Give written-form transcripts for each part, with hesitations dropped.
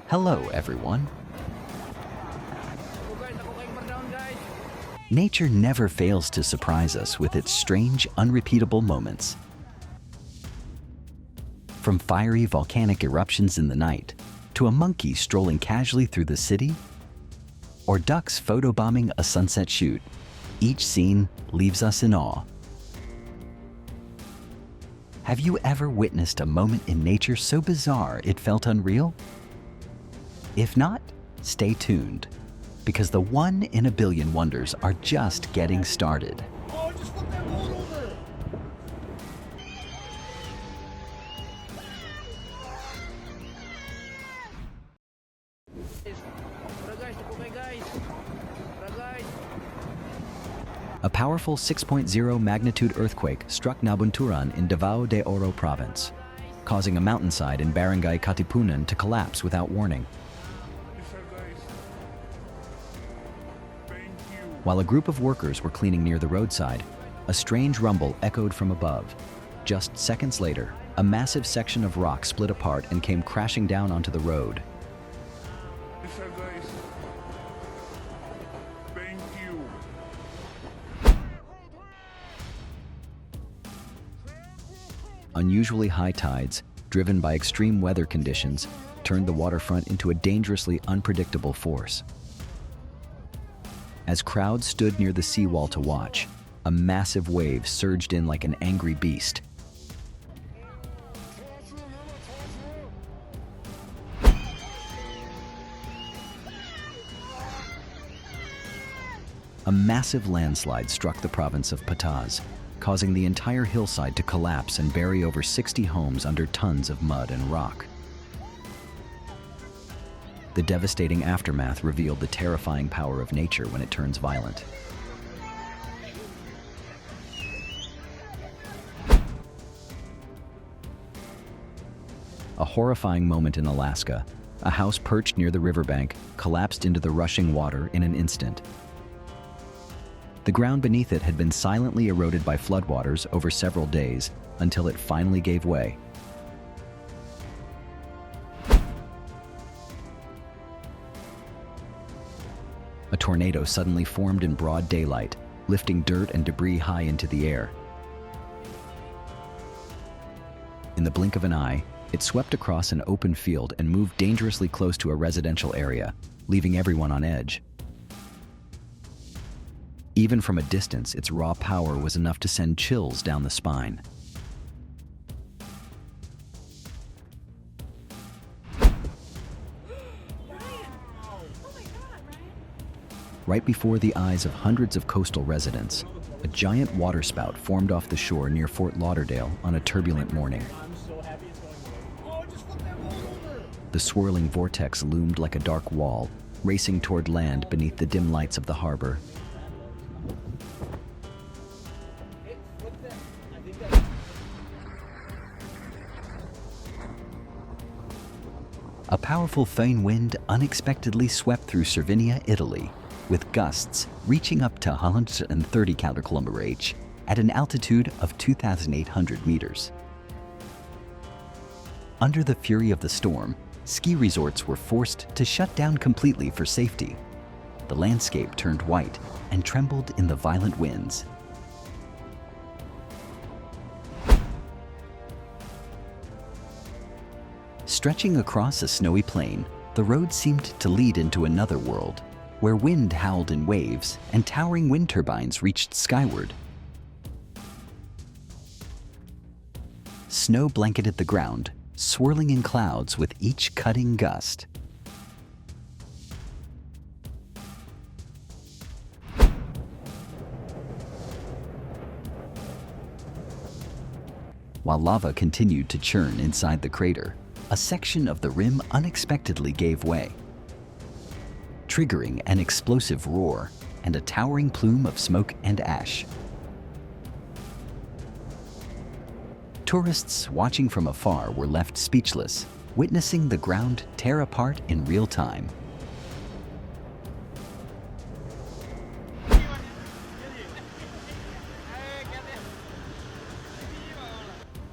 Hello, everyone. Nature never fails to surprise us with its strange, unrepeatable moments. From fiery volcanic eruptions in the night, to a monkey strolling casually through the city, or ducks photobombing a sunset shoot, each scene leaves us in awe. Have you ever witnessed a moment in nature so bizarre it felt unreal? If not, stay tuned, because the one-in-a-billion wonders are just getting started. Oh, just flip that boat over! A powerful 6.0 magnitude earthquake struck Nabunturan in Davao de Oro province, causing a mountainside in Barangay Katipunan to collapse without warning. While a group of workers were cleaning near the roadside, a strange rumble echoed from above. Just seconds later, a massive section of rock split apart and came crashing down onto the road. Unusually high tides, driven by extreme weather conditions, turned the waterfront into a dangerously unpredictable force. As crowds stood near the seawall to watch, a massive wave surged in like an angry beast. A massive landslide struck the province of Pataz, causing the entire hillside to collapse and bury over 60 homes under tons of mud and rock. The devastating aftermath revealed the terrifying power of nature when it turns violent. A horrifying moment in Alaska. A house perched near the riverbank collapsed into the rushing water in an instant. The ground beneath it had been silently eroded by floodwaters over several days until it finally gave way. A tornado suddenly formed in broad daylight, lifting dirt and debris high into the air. In the blink of an eye, it swept across an open field and moved dangerously close to a residential area, leaving everyone on edge. Even from a distance, its raw power was enough to send chills down the spine. Right before the eyes of hundreds of coastal residents, a giant waterspout formed off the shore near Fort Lauderdale on a turbulent morning. The swirling vortex loomed like a dark wall, racing toward land beneath the dim lights of the harbor. A powerful foehn wind unexpectedly swept through Cervinia, Italy, with gusts reaching up to 130 km/h at an altitude of 2,800 meters. Under the fury of the storm, ski resorts were forced to shut down completely for safety. The landscape turned white and trembled in the violent winds. Stretching across a snowy plain, the road seemed to lead into another world, where wind howled in waves and towering wind turbines reached skyward. Snow blanketed the ground, swirling in clouds with each cutting gust. While lava continued to churn inside the crater, a section of the rim unexpectedly gave way, triggering an explosive roar and a towering plume of smoke and ash. Tourists watching from afar were left speechless, witnessing the ground tear apart in real time.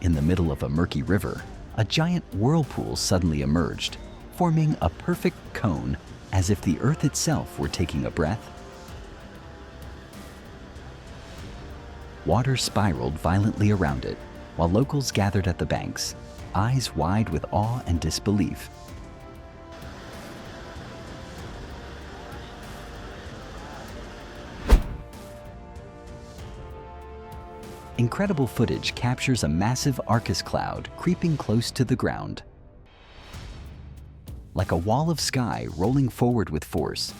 In the middle of a murky river, a giant whirlpool suddenly emerged, forming a perfect cone as if the Earth itself were taking a breath. Water spiraled violently around it, while locals gathered at the banks, eyes wide with awe and disbelief. Incredible footage captures a massive Arcus cloud creeping close to the ground. Like a wall of sky rolling forward with force.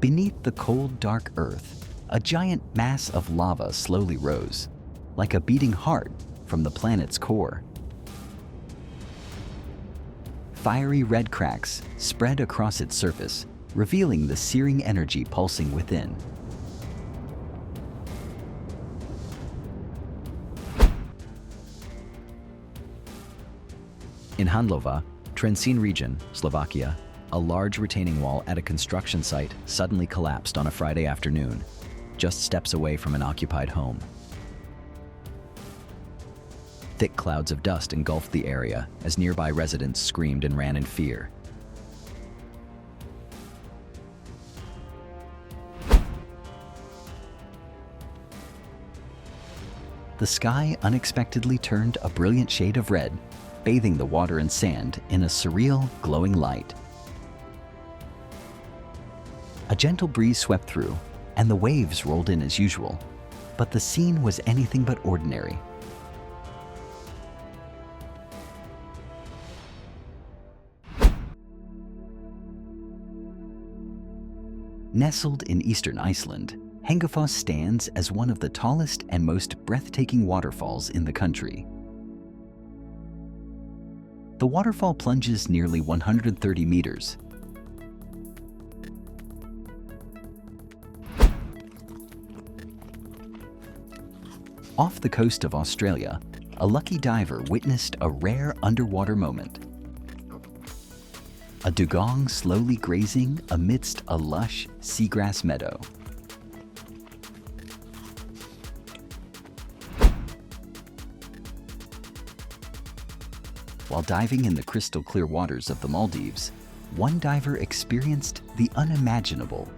Beneath the cold, dark earth, a giant mass of lava slowly rose, like a beating heart from the planet's core. Fiery red cracks spread across its surface, revealing the searing energy pulsing within. In Handlova, Trenčín region, Slovakia, a large retaining wall at a construction site suddenly collapsed on a Friday afternoon, just steps away from an occupied home. Thick clouds of dust engulfed the area as nearby residents screamed and ran in fear. The sky unexpectedly turned a brilliant shade of red, bathing the water and sand in a surreal, glowing light. A gentle breeze swept through, and the waves rolled in as usual, but the scene was anything but ordinary. Nestled in eastern Iceland, Hengifoss stands as one of the tallest and most breathtaking waterfalls in the country. The waterfall plunges nearly 130 meters. Off the coast of Australia, a lucky diver witnessed a rare underwater moment. A dugong slowly grazing amidst a lush seagrass meadow. While diving in the crystal clear waters of the Maldives, one diver experienced the unimaginable.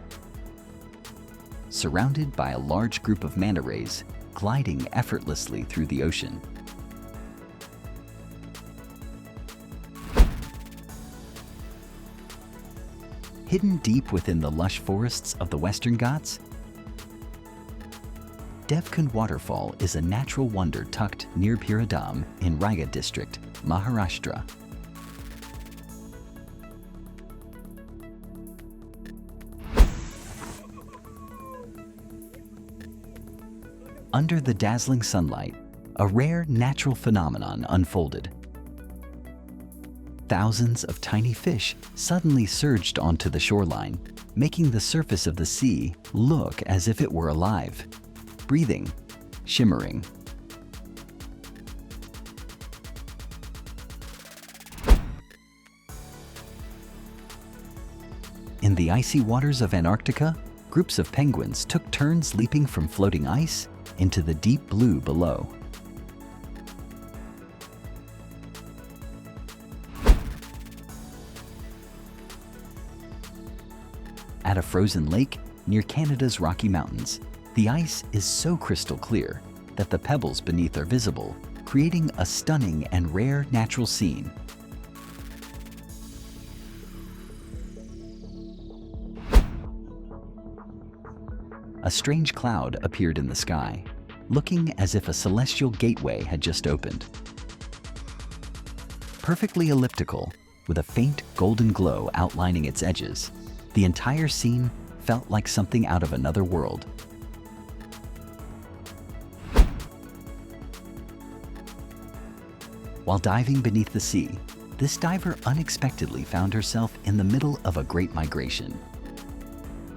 Surrounded by a large group of manta rays gliding effortlessly through the ocean. Hidden deep within the lush forests of the Western Ghats, Devkund Waterfall is a natural wonder tucked near Piradam in Raigad district, Maharashtra. Under the dazzling sunlight, a rare natural phenomenon unfolded. Thousands of tiny fish suddenly surged onto the shoreline, making the surface of the sea look as if it were alive, breathing, shimmering. In the icy waters of Antarctica, groups of penguins took turns leaping from floating ice into the deep blue below. At a frozen lake near Canada's Rocky Mountains, the ice is so crystal clear that the pebbles beneath are visible, creating a stunning and rare natural scene. A strange cloud appeared in the sky, looking as if a celestial gateway had just opened. Perfectly elliptical, with a faint golden glow outlining its edges, the entire scene felt like something out of another world. While diving beneath the sea, this diver unexpectedly found herself in the middle of a great migration.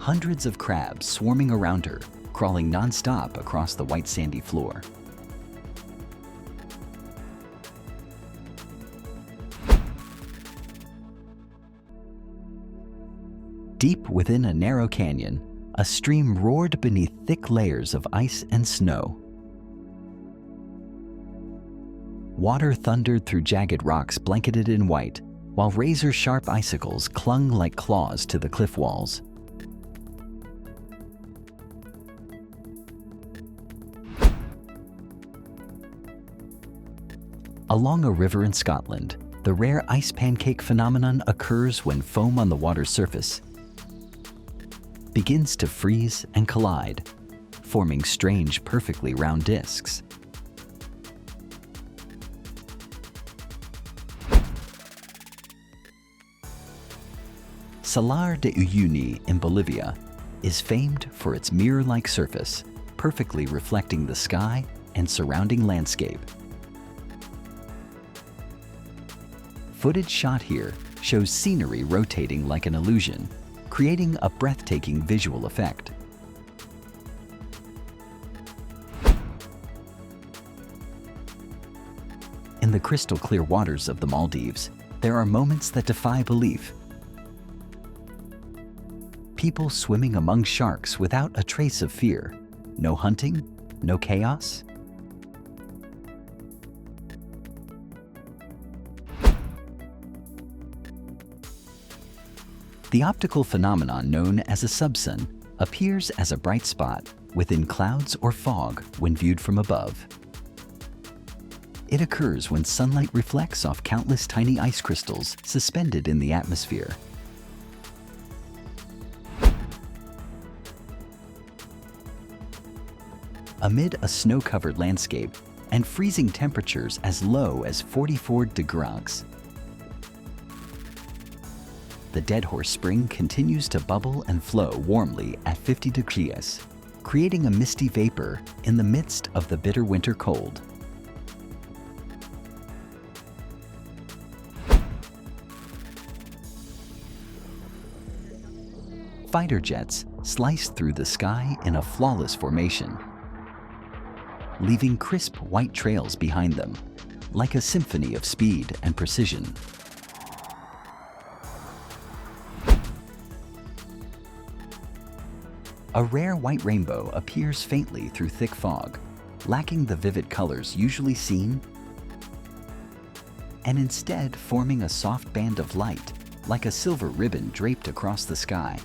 Hundreds of crabs swarming around her, crawling non-stop across the white sandy floor. Deep within a narrow canyon, a stream roared beneath thick layers of ice and snow. Water thundered through jagged rocks blanketed in white, while razor-sharp icicles clung like claws to the cliff walls. Along a river in Scotland, the rare ice pancake phenomenon occurs when foam on the water's surface begins to freeze and collide, forming strange, perfectly round discs. Salar de Uyuni in Bolivia is famed for its mirror-like surface, perfectly reflecting the sky and surrounding landscape. Footage shot here shows scenery rotating like an illusion, creating a breathtaking visual effect. In the crystal-clear waters of the Maldives, there are moments that defy belief. People swimming among sharks without a trace of fear. No hunting, no chaos. The optical phenomenon known as a subsun appears as a bright spot within clouds or fog when viewed from above. It occurs when sunlight reflects off countless tiny ice crystals suspended in the atmosphere. Amid a snow-covered landscape and freezing temperatures as low as 44 degrees, the Dead Horse Spring continues to bubble and flow warmly at 50 degrees, creating a misty vapor in the midst of the bitter winter cold. Fighter jets slice through the sky in a flawless formation, leaving crisp white trails behind them, like a symphony of speed and precision. A rare white rainbow appears faintly through thick fog, lacking the vivid colors usually seen, and instead forming a soft band of light, like a silver ribbon draped across the sky.